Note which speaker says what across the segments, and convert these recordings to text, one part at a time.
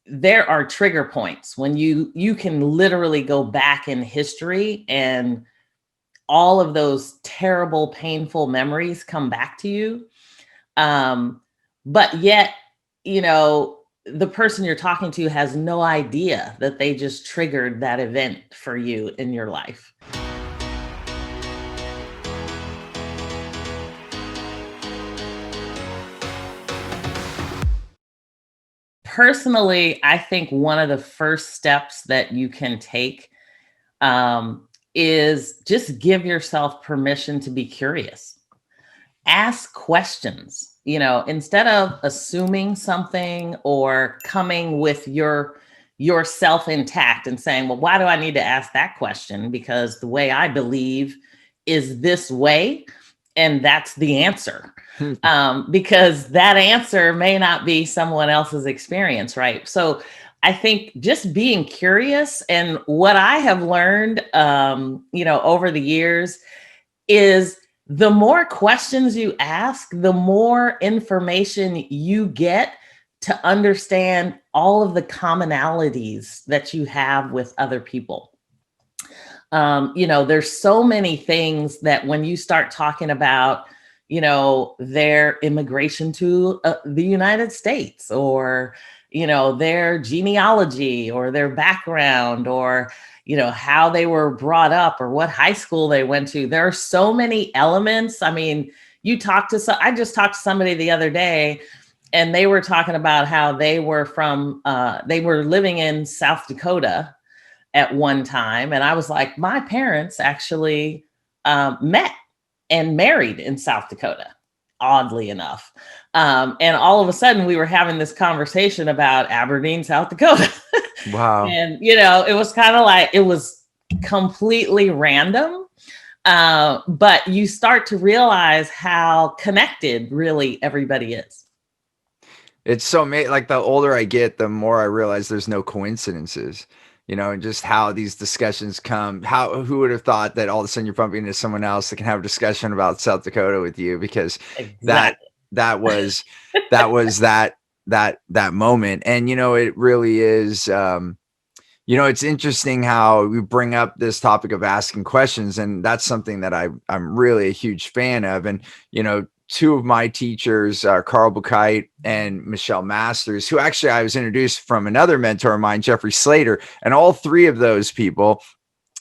Speaker 1: there are trigger points when you can literally go back in history, and all of those terrible, painful memories come back to you. Um, but yet, the person you're talking to has no idea that they just triggered that event for you in your life. Personally, I think one of the first steps that you can take, is just give yourself permission to be curious. Ask questions, instead of assuming something or coming with yourself intact and saying, well, why do I need to ask that question? Because the way I believe is this way, and that's the answer. Because that answer may not be someone else's experience, right? So I think just being curious, and what I have learned, over the years, is the more questions you ask, the more information you get to understand all of the commonalities that you have with other people. There's so many things that when you start talking about, their immigration to the United States, or, their genealogy or their background, or, how they were brought up or what high school they went to. There are so many elements. I mean, I just talked to somebody the other day, and they were talking about how they were living in South Dakota at one time. And I was like, my parents actually met and married in South Dakota, oddly enough. And all of a sudden, we were having this conversation about Aberdeen, South Dakota.
Speaker 2: Wow.
Speaker 1: And, it was kind of like, it was completely random. But you start to realize how connected really everybody is.
Speaker 2: It's so like the older I get, the more I realize there's no coincidences, and just how these discussions come. Who would have thought that all of a sudden you're bumping into someone else that can have a discussion about South Dakota with you, because that
Speaker 1: Exactly.
Speaker 2: that was that moment. And it really is. It's interesting how we bring up this topic of asking questions, and that's something that I'm really a huge fan of. And two of my teachers, Carl Bukite and Michelle Masters, who actually I was introduced from another mentor of mine, Jeffrey Slater, and all three of those people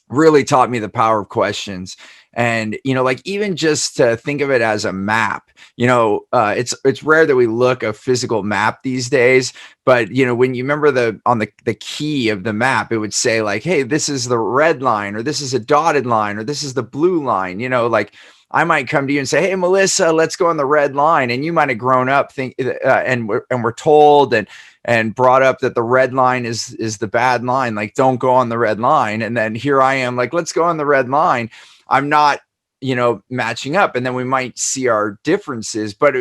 Speaker 2: really taught me the power of questions. And like, even just to think of it as a map, it's rare that we look a physical map these days, but when you remember on the key of the map, it would say like, hey, this is the red line, or this is a dotted line, or this is the blue line. Like, I might come to you and say, hey, Melyssa, let's go on the red line, and you might have grown up and we're told and brought up that the red line is the bad line, like, don't go on the red line. And then here I am, like, let's go on the red line. I'm not, matching up. And then we might see our differences. But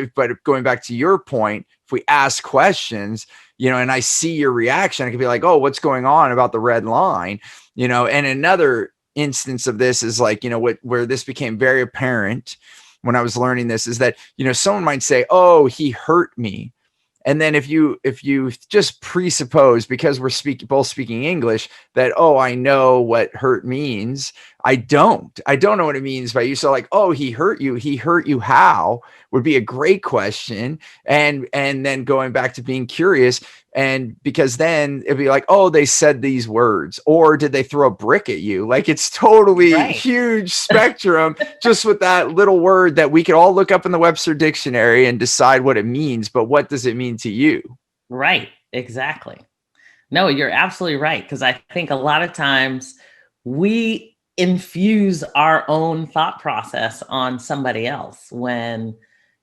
Speaker 2: going back to your point, if we ask questions, and I see your reaction, I could be like, oh, what's going on about the red line? And another instance of this is like, where this became very apparent when I was learning this is that, someone might say, oh, he hurt me. And then if you just presuppose, because we're both speaking English, that, oh, I know what hurt means. I don't know what it means by you. So like, oh, he hurt you. He hurt you how? Would be a great question. And then going back to being curious, and because then it'd be like, oh, they said these words, or did they throw a brick at you? Like, it's totally
Speaker 1: Right.
Speaker 2: huge spectrum just with that little word that we could all look up in the Webster dictionary and decide what it means. But what does it mean to you?
Speaker 1: Right. Exactly. No, you're absolutely right. Because I think a lot of times we infuse our own thought process on somebody else when,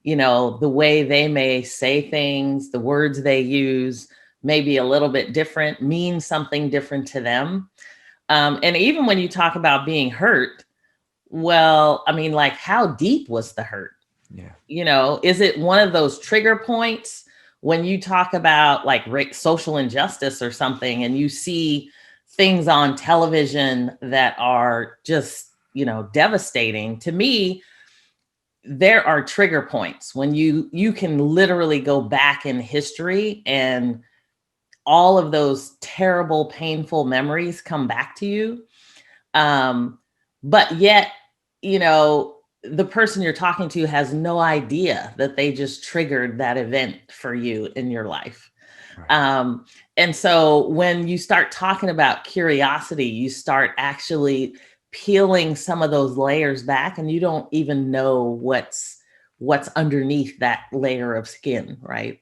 Speaker 1: the way they may say things, the words they use may be a little bit different, mean something different to them. And even when you talk about being hurt, well, I mean, like, how deep was the hurt?
Speaker 2: Yeah.
Speaker 1: Is it one of those trigger points when you talk about like social injustice or something, and you see things on television that are just, devastating? To me, there are trigger points when you can literally go back in history, and all of those terrible, painful memories come back to you. But yet, you know, the person you're talking to has no idea that they just triggered that event for you in your life.
Speaker 2: Right.
Speaker 1: And so when you start talking about curiosity, you start actually peeling some of those layers back, and you don't even know what's underneath that layer of skin, right?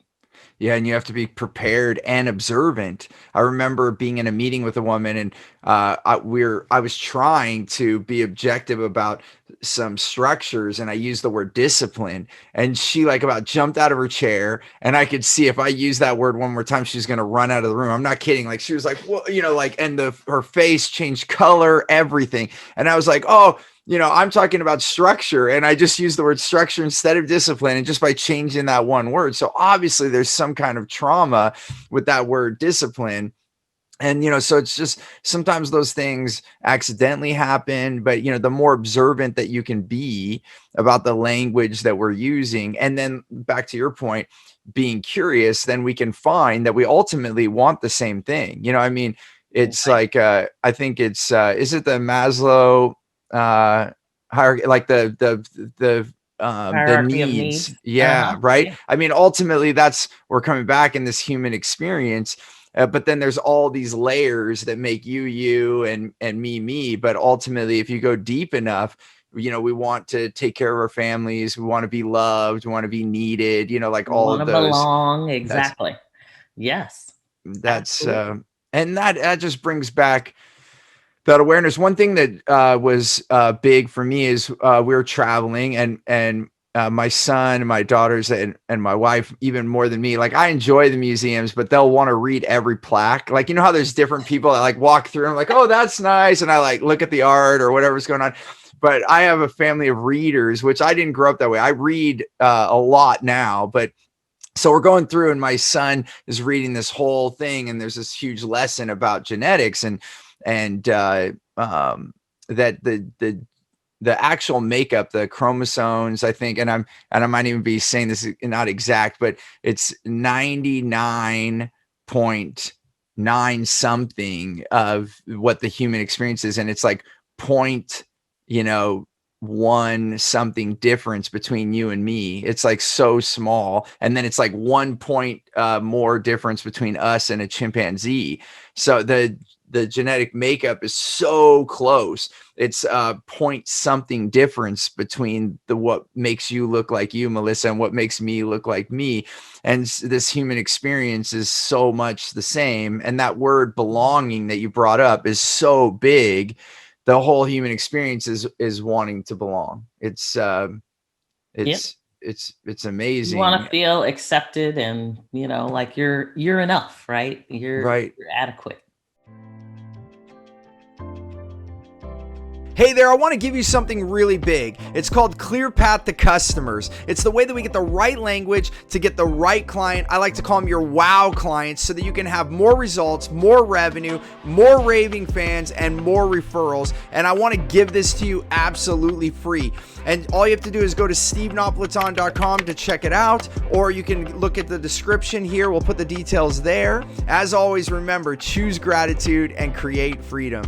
Speaker 2: Yeah, and you have to be prepared and observant. I remember being in a meeting with a woman, and I was trying to be objective about some structures, and I used the word discipline, and she like about jumped out of her chair, and I could see if I used that word one more time, she's gonna run out of the room. I'm not kidding. Like she was like, well, you know, like, and her face changed color, everything, and I was like, oh. You know, I'm talking about structure, and I just use the word structure instead of discipline, and just by changing that one word. So obviously there's some kind of trauma with that word discipline. And, you know, so it's just sometimes those things accidentally happen, but, you know, the more observant that you can be about the language that we're using, and then back to your point, being curious, then we can find that we ultimately want the same thing. You know, I mean, it's
Speaker 1: Right.
Speaker 2: like, I think it's, is it the Maslow, hierarchy, like the
Speaker 1: Hierarchy of
Speaker 2: needs?
Speaker 1: needs.
Speaker 2: Yeah.
Speaker 1: Uh-huh.
Speaker 2: Right.
Speaker 1: Yeah.
Speaker 2: I mean, ultimately we're coming back in this human experience. But then there's all these layers that make you and me. But ultimately, if you go deep enough, you know, we want to take care of our families. We want to be loved. We want to be needed, you know, like all
Speaker 1: Want
Speaker 2: of
Speaker 1: to
Speaker 2: those.
Speaker 1: belong.
Speaker 2: That's,
Speaker 1: Exactly. Yes.
Speaker 2: that's,
Speaker 1: Absolutely.
Speaker 2: and that just brings back that awareness. One thing that was big for me is we were traveling, and my son, my daughters, and my wife, even more than me, like I enjoy the museums, but they'll want to read every plaque. Like, you know how there's different people that like walk through and I'm like, oh, that's nice. And I like look at the art or whatever's going on. But I have a family of readers, which I didn't grow up that way. I read a lot now, but so we're going through and my son is reading this whole thing, and there's this huge lesson about genetics, and that the actual makeup, the chromosomes, I think, and I might even be saying this is not exact, but it's 99.9 something of what the human experience is, and it's like point, you know, one something difference between you and me. It's like so small, and then it's like 1 point more difference between us and a chimpanzee. So the genetic makeup is so close. It's point something difference between what makes you look like you, Melyssa, and what makes me look like me. And this human experience is so much the same. And that word belonging that you brought up is so big. The whole human experience is wanting to belong.
Speaker 1: Yep.
Speaker 2: It's
Speaker 1: You want
Speaker 2: amazing.
Speaker 1: to feel accepted, and, you know, like you're enough, right?
Speaker 2: Right.
Speaker 1: You're adequate.
Speaker 2: Hey there, I want to give you something really big. It's called Clear Path to Customers. It's the way that we get the right language to get the right client. I like to call them your wow clients, so that you can have more results, more revenue, more raving fans, and more referrals. And I want to give this to you absolutely free. And all you have to do is go to stevenapolitan.com to check it out, or you can look at the description here. We'll put the details there. As always, remember, choose gratitude and create freedom.